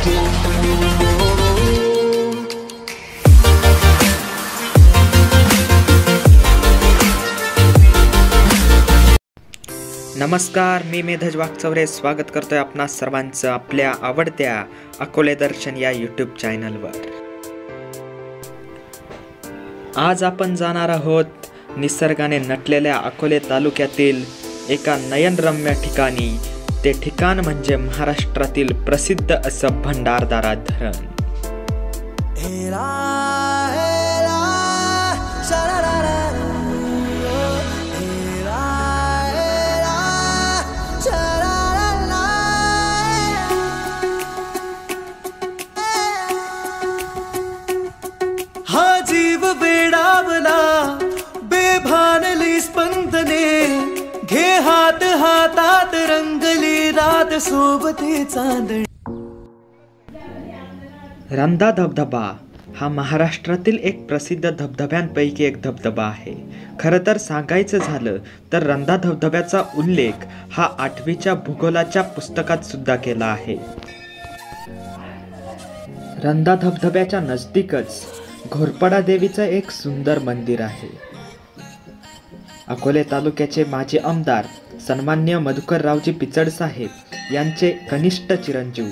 नमस्कार, मी मेधज वागचौरे स्वागत करतोय आपणा सर्वांचं आपल्या आवडत्या अकोले दर्शन या यूट्यूब चॅनलवर। आज आपण जाणार आहोत निसर्गाने नटलेल्या अकोले तालुक्यातील एका नयनरम्य ठिकाणी। ते ठिकाण म्हणजे महाराष्ट्रातील प्रसिद्ध असं भंडारदरा धरण। जीव वेडावला बेभानली स्पंदने, घे हात हातात रंगली रात सोबती चांदणी। रंधा धबधबा हा महाराष्ट्रातील एक प्रसिद्ध धबधब्यांपैकी एक धबधबा आहे। खरं तर सांगायचं झालं तर रंधा धबधब्याचा उल्लेख हा 8वीच्या भूगोलाच्या पुस्तकात सुद्धा केला आहे। रंधा धबधब्याच्या नजदीकच घोरपडा देवीचं एक सुंदर मंदिर आहे। अकोले तालुक्याचे माजी आमदार सन्मान्य मधुकररावजी पिचड साहेब यांचे कनिष्ठ चिरंजीव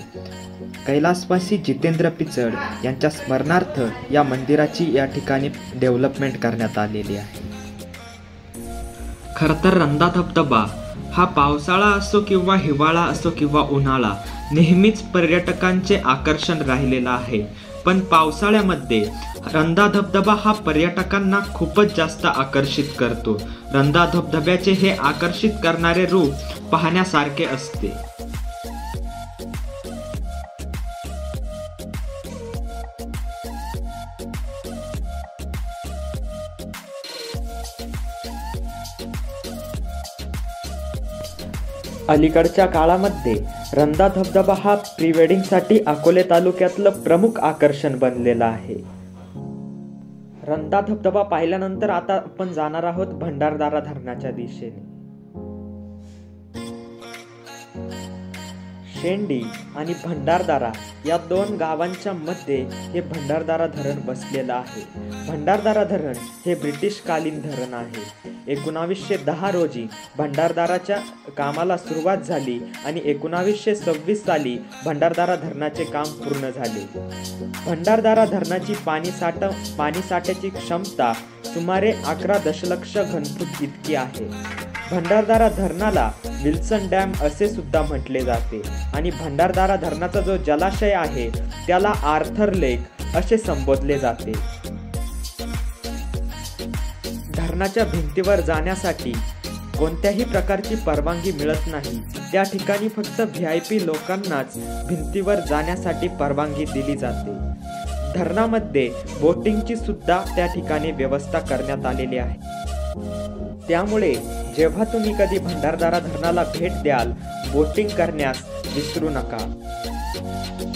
कैलासवासी जितेंद्र पिचड यांच्या स्मरणार्थ या मंदिराची या ठिकाणी डेव्हलपमेंट करण्यात आलेली आहे। खरं तर रंधा धबधबा हा पावसाळा असो किंवा हिवाळा असो किंवा उन्हाळा नेहमीच पर्यटकांचे आकर्षण राहिलेला आहे। पण पावसाळ्यामध्ये रंधा धबधबा हा पर्यटकांना खूपच जास्त आकर्षित करतो। रंधा धबधब्याचे हे आकर्षित करणारे रूप पाहण्यासारखे असते। अलीकडच्या काळामध्ये रंधा धबधबा हा प्री वेडिंग साठी अकोले तालुक्यातलं प्रमुख आकर्षण बनलेला आहे। रंधा धबधबा पाहिल्यानंतर आता आपण जाणार आहोत भंडारदरा धरणाच्या दिशेने। शेंडी आणि भंडारदरा या दोन गावांच्या मध्ये हे भंडारदरा धरण बसलेलं आहे। भंडारदरा धरण हे ब्रिटिश कालीन धरण आहे। 1910 रोजी भंडारदराच्या कामाला सुरुवात झाली आणि 1926 साली भंडारदरा धरणाचे काम पूर्ण झाले। भंडारदरा धरणाची पाणी साठ्याची क्षमता सुमारे 11 दशलक्ष घनफूट इतकी आहे। भंडारदरा धरणाला विल्सन डॅम असे सुद्धा म्हटले जाते आणि भंडारदरा धरणाचा जो जलाशय आहे त्याला आर्थर लेक असे संबोधले जाते। धरणाच्या भिंतीवर जाण्यासाठी कोणत्याही प्रकारची परवानगी मिळत नाही। त्या ठिकाणी फक्त VIP लोकांनाच भिंतीवर जाण्यासाठी परवानगी दिली जाते। धरणामध्ये बोटिंगची सुद्धा त्या ठिकाणी व्यवस्था करण्यात आलेली आहे। त्यामुळे जेव्हा तुम्ही कधी भंडारदरा धरणाला भेट द्याल बोटिंग करण्यास विसरू नका।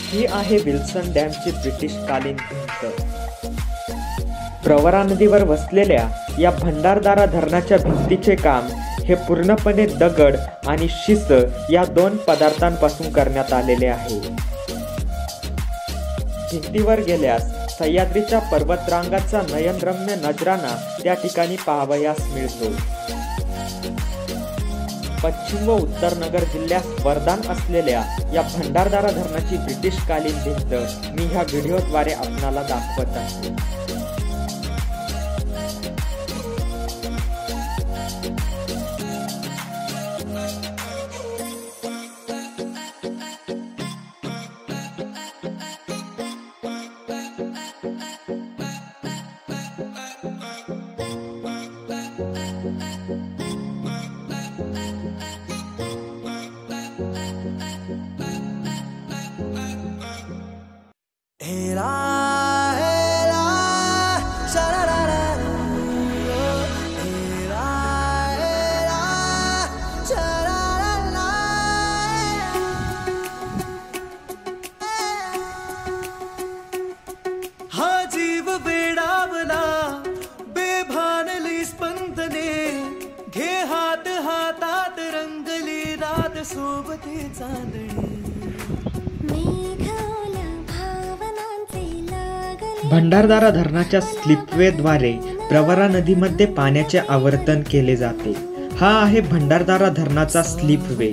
ही आहे विल्सन डॅमची ब्रिटिश कालीन भिंत। प्रवरा नदीवर वसलेल्या या भंडारदरा धरणाच्या भिंतीचे काम हे पूर्णपणे दगड आणि शिस या दोन पदार्थांपासून करण्यात आलेले आहे। भिंतीवर गेल्यास सह्याद्रीच्या पर्वतरांगाचा नयनरम्य नजराना त्या ठिकाणी पाहावयास मिळतो। पश्चिम व उत्तर नगर जिल्ह्यात वरदान असलेल्या या भंडारदरा धरणाची ब्रिटिश कालीन भिंत मी ह्या व्हिडिओद्वारे आपणाला दाखवत आहे। सोबती चांदणी मेघाला भंडारदरा धरणाच्या स्लिपवेद्वारे प्रवरा नदीमध्ये पाण्याचे आवर्तन केले जाते. हा आहे भंडारदरा धरणाचा स्लिपवे.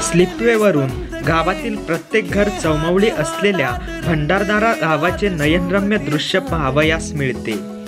स्लिपवेवरून गावातील प्रत्येक घर चौमवली असलेल्या भंडारदरा गावाचे नयनरम्य दृश्य पाहावयास मिळते.